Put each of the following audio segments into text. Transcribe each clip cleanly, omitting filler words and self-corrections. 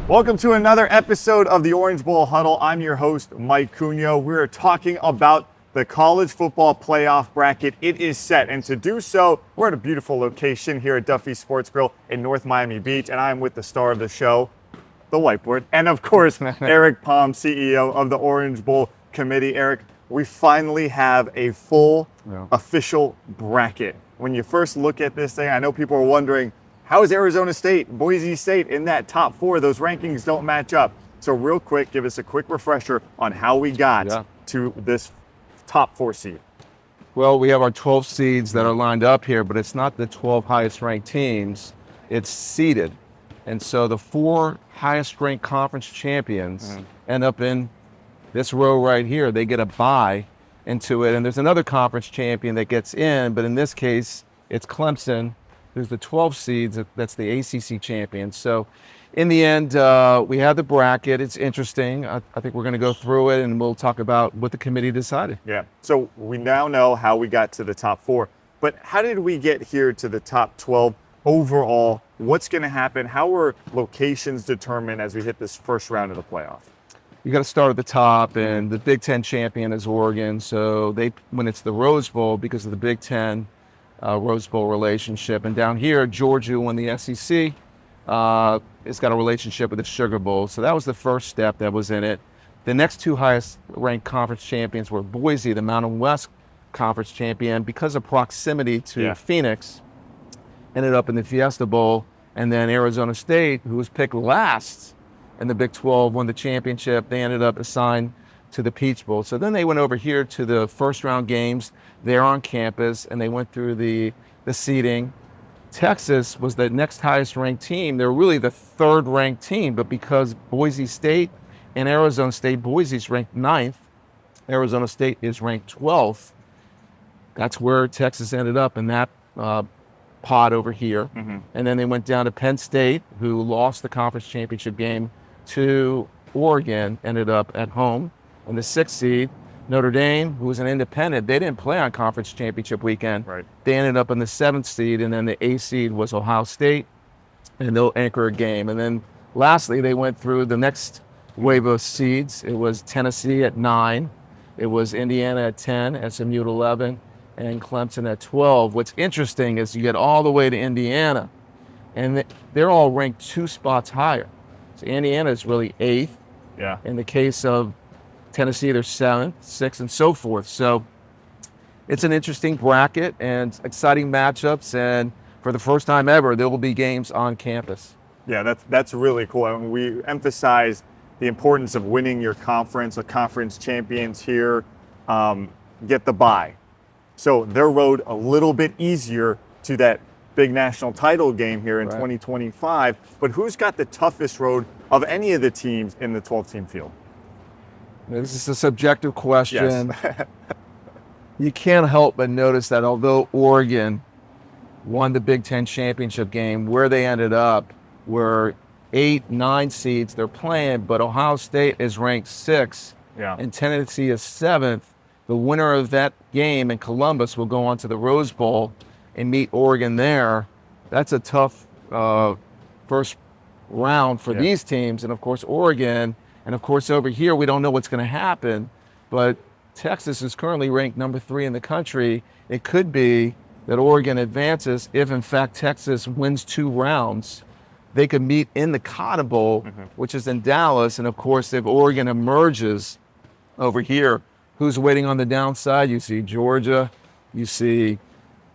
Welcome to another episode of the Orange Bowl Huddle. I'm your host, Mike Cugno. We're talking about the College Football Playoff Bracket. It is set, and to do so, we're at a beautiful location here at Duffy Sports Grill in North Miami Beach, and I'm with the star of the show, the whiteboard, and of course, Eric Poms, CEO of the Orange Bowl Committee. Eric, we finally have a full official bracket. When you first look at this thing, I know people are wondering, how is Arizona State, Boise State in that top four? Those rankings don't match up. So real quick, give us a quick refresher on how we got to this top four seed. Well, we have our 12 seeds that are lined up here, but it's not the 12 highest ranked teams. It's seeded. And so the four highest ranked conference champions end up in this row right here. They get a bye into it. And there's another conference champion that gets in, but in this case, it's Clemson. There's the 12 seeds, that's the ACC champion. So in the end, we have the bracket. It's interesting. I think we're going to go through it and we'll talk about what the committee decided. Yeah, so we now know how we got to the top four, but how did we get here to the top 12 overall? What's going to happen? How are locations determined as we hit this first round of the playoff? You got to start at the top, and the Big Ten champion is Oregon. So when it's the Rose Bowl, because of the Big Ten Rose Bowl relationship. And down here, Georgia won the SEC. It's got a relationship with the Sugar Bowl. So that was the first step that was in it. The next two highest ranked conference champions were Boise, the Mountain West Conference champion, because of proximity to Phoenix, ended up in the Fiesta Bowl. And then Arizona State, who was picked last in the Big 12, won the championship. They ended up assigned to the Peach Bowl. So then they went over here to the first round games there on campus, and they went through the seeding. Texas was the next highest ranked team. They're really the third ranked team, but because Boise State and Arizona State, Boise's ranked 9th, Arizona State is ranked 12th, that's where Texas ended up in that pod over here. And then they went down to Penn State, who lost the conference championship game to Oregon, ended up at home. And the 6th seed, Notre Dame, who was an independent, they didn't play on conference championship weekend. They ended up in the 7th seed, and then the 8th seed was Ohio State, and they'll anchor a game. And then lastly, they went through the next wave of seeds. It was Tennessee at 9, it was Indiana at 10, SMU at 11, and Clemson at 12. What's interesting is you get all the way to Indiana, and they're all ranked 2 spots higher. So Indiana is really 8th. In the case of Tennessee, they're 7th, 6th, and so forth. So it's an interesting bracket and exciting matchups. And for the first time ever, there will be games on campus. Yeah, that's really cool. I mean, we emphasize the importance of winning your conference. The conference champions here get the bye. So their road a little bit easier to that big national title game here in 2025. But who's got the toughest road of any of the teams in the 12-team field? This is a subjective question. You can't help but notice that although Oregon won the Big Ten championship game, where they ended up were 8, 9 seeds they're playing, but Ohio State is ranked 6th, and Tennessee is 7th. The winner of that game in Columbus will go on to the Rose Bowl and meet Oregon there. That's a tough first round for these teams, and of course Oregon. And of course, over here, we don't know what's going to happen, but Texas is currently ranked number 3 in the country. It could be that Oregon advances if, in fact, Texas wins 2 rounds. They could meet in the Cotton Bowl, which is in Dallas. And of course, if Oregon emerges over here, who's waiting on the downside? You see Georgia, you see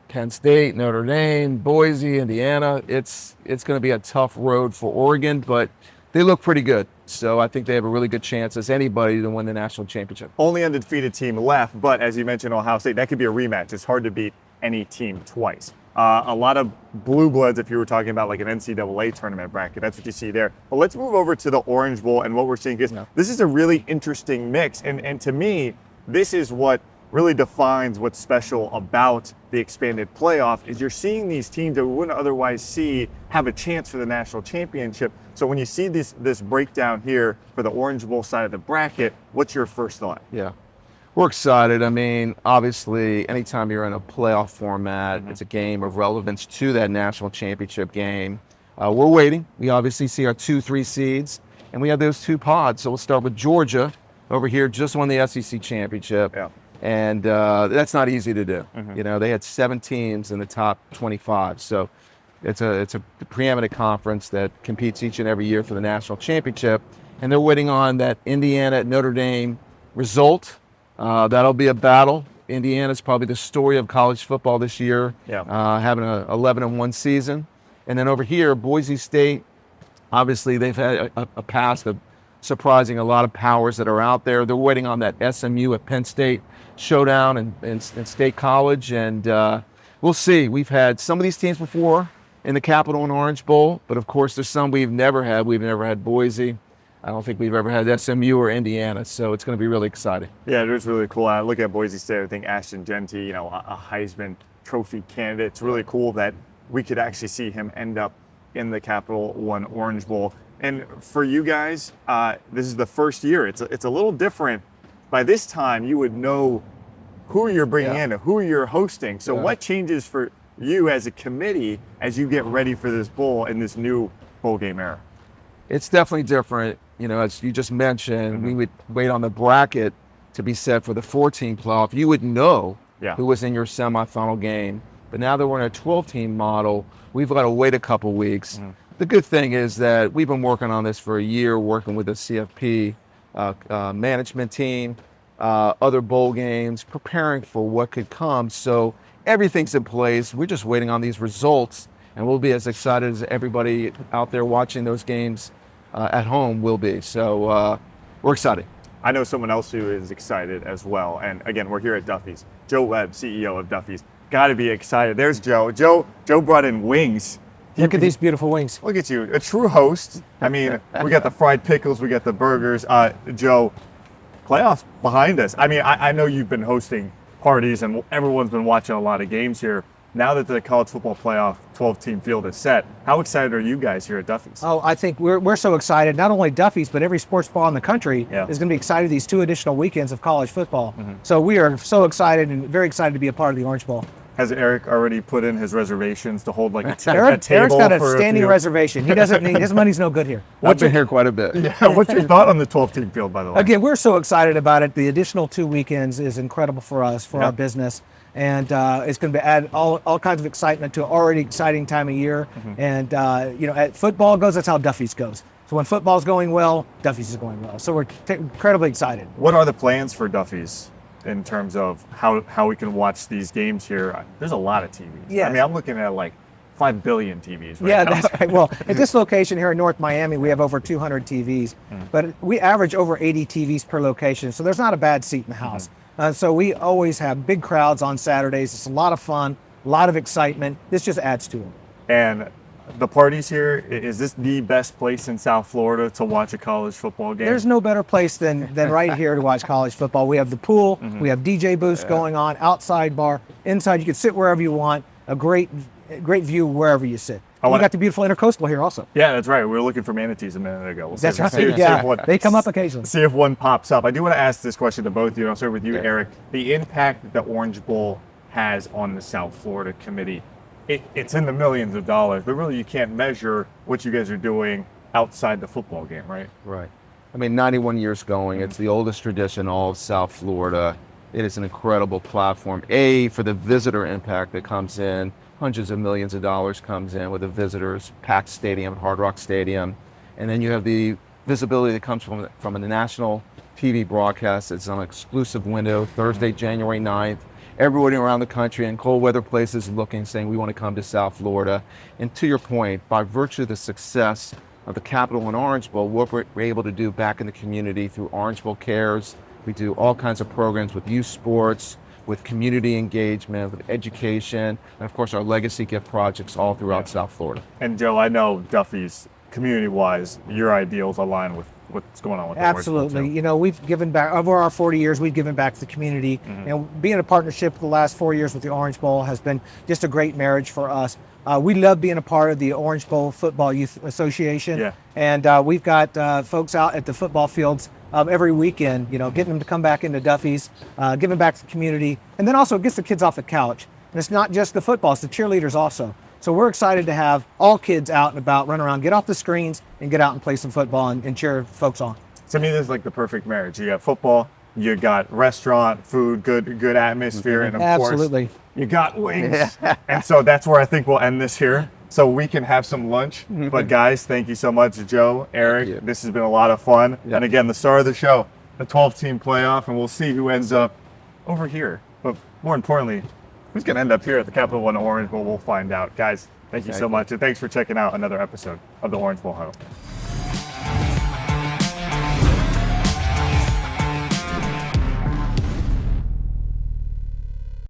Penn State, Notre Dame, Boise, Indiana. It's going to be a tough road for Oregon, but they look pretty good. So I think they have a really good chance as anybody to win the national championship. Only undefeated team left, but as you mentioned, Ohio State, that could be a rematch. It's hard to beat any team twice. A lot of blue bloods, if you were talking about like an NCAA tournament bracket, that's what you see there. But let's move over to the Orange Bowl, and what we're seeing is this is a really interesting mix. And to me, this is what really defines what's special about the expanded playoff is you're seeing these teams that we wouldn't otherwise see have a chance for the national championship. So when you see this breakdown here for the Orange Bowl side of the bracket, what's your first thought? Yeah, we're excited. I mean, obviously, anytime you're in a playoff format, it's a game of relevance to that national championship game. we're waiting. We obviously see our 2-3 seeds, and we have those 2 pods. So we'll start with Georgia over here, just won the SEC championship. Yeah. And that's not easy to do. You know, they had 7 teams in the top 25. So it's a preeminent conference that competes each and every year for the national championship. And they're waiting on that Indiana Notre Dame result. That'll be a battle. Indiana's probably the story of college football this year, having an 11-1 season. And then over here, Boise State, obviously they've had a past of surprising a lot of powers that are out there. They're waiting on that SMU at Penn State showdown in State College, and we'll see. We've had some of these teams before in the Capital and Orange Bowl, but of course there's some we've never had. We've never had Boise. I don't think we've ever had SMU or Indiana, so it's going to be really exciting. Yeah, it is really cool. I look at Boise State, I think Ashton Genty, you know, a Heisman Trophy candidate. It's really cool that we could actually see him end up in the Capital One Orange Bowl. And for you guys, this is the first year. It's a little different. By this time, you would know who you're bringing in, who you're hosting. So what changes for you as a committee as you get ready for this bowl in this new bowl game era? It's definitely different. You know, as you just mentioned, we would wait on the bracket to be set for the 14 playoff. You would know who was in your semifinal game. But now that we're in a 12-team model, we've got to wait a couple weeks. The good thing is that we've been working on this for a year, working with the CFP management team, other bowl games, preparing for what could come. So everything's in place. We're just waiting on these results, and we'll be as excited as everybody out there watching those games at home will be. So we're excited. I know someone else who is excited as well. And again, we're here at Duffy's. Joe Webb, CEO of Duffy's. Got to be excited. There's Joe. Joe brought in wings. Look at these beautiful wings. Look at you, a true host. I mean, we got the fried pickles, we got the burgers. Joe, playoffs behind us. I mean, I know you've been hosting parties and everyone's been watching a lot of games here. Now that the College Football Playoff 12-team field is set, how excited are you guys here at Duffy's? Oh, I think we're so excited. Not only Duffy's, but every sports ball in the country is going to be excited these 2 additional weekends of college football. So we are so excited and very excited to be a part of the Orange Bowl. Has Eric already put in his reservations to hold like a table? Eric's got a standing reservation. He doesn't need, his money's no good here. I've been here quite a bit. Yeah, what's your thought on the 12-team field, by the way? Again, we're so excited about it. The additional 2 weekends is incredible for us, for our business. And it's going to add all kinds of excitement to an already exciting time of year. And, you know, at football goes, that's how Duffy's goes. So when football's going well, Duffy's is going well. So we're incredibly excited. What are the plans for Duffy's in terms of how we can watch these games here? There's a lot of TVs. Yeah. I mean, I'm looking at like 5 billion TVs right yeah, now. that's right. Well, at this location here in North Miami, we have over 200 TVs, but we average over 80 TVs per location. So there's not a bad seat in the house. So we always have big crowds on Saturdays. It's a lot of fun, a lot of excitement. This just adds to it. And the parties here, is this the best place in South Florida to watch a college football game? There's no better place than right here to watch college football. We have the pool, we have DJ booths going on, outside bar, inside. You can sit wherever you want. A great view wherever you sit. We got the beautiful Intercoastal here also. Yeah, that's right. We were looking for manatees a minute ago. We'll That's right. see if one, they come up occasionally. See if one pops up. I do want to ask this question to both of you. I'll start with you, Eric. The impact that the Orange Bowl has on the South Florida committee, it's in the millions of dollars, but really you can't measure what you guys are doing outside the football game, right? Right. I mean, 91 years going. It's the oldest tradition in all of South Florida. It is an incredible platform, for the visitor impact that comes in. Hundreds of millions of dollars comes in with the visitors, packed stadium, Hard Rock Stadium. And then you have the visibility that comes from a national TV broadcast. It's on an exclusive window, Thursday, January 9th. Everybody around the country in cold weather places looking, saying, we want to come to South Florida. And to your point, by virtue of the success of the Capital and Orange Bowl, what we're able to do back in the community through Orange Bowl Cares, we do all kinds of programs with youth sports, with community engagement, with education, and of course our legacy gift projects all throughout South Florida. And Joe, I know Duffy's, community-wise, your ideals align with what's going on with the Absolutely. You know, we've given back, over our 40 years, we've given back to the community. And being a partnership the last 4 years with the Orange Bowl has been just a great marriage for us. We love being a part of the Orange Bowl Football Youth Association. And we've got folks out at the football fields every weekend, you know, getting them to come back into Duffy's, giving back to the community. And then also it gets the kids off the couch. And it's not just the football, it's the cheerleaders also. So we're excited to have all kids out and about, run around, get off the screens, and get out and play some football and cheer folks on. To me, this is like the perfect marriage. You got football, you got restaurant, food, good atmosphere, and of Absolutely. course, you got wings. And so that's where I think we'll end this here, so we can have some lunch. But guys, thank you so much, Joe, Eric. This has been a lot of fun. And again, the star of the show, the 12-team playoff, and we'll see who ends up over here. But more importantly, who's going to end up here at the Capital One Orange Bowl? We'll find out. Guys, thank you so much, and thanks for checking out another episode of the Orange Bowl Huddle.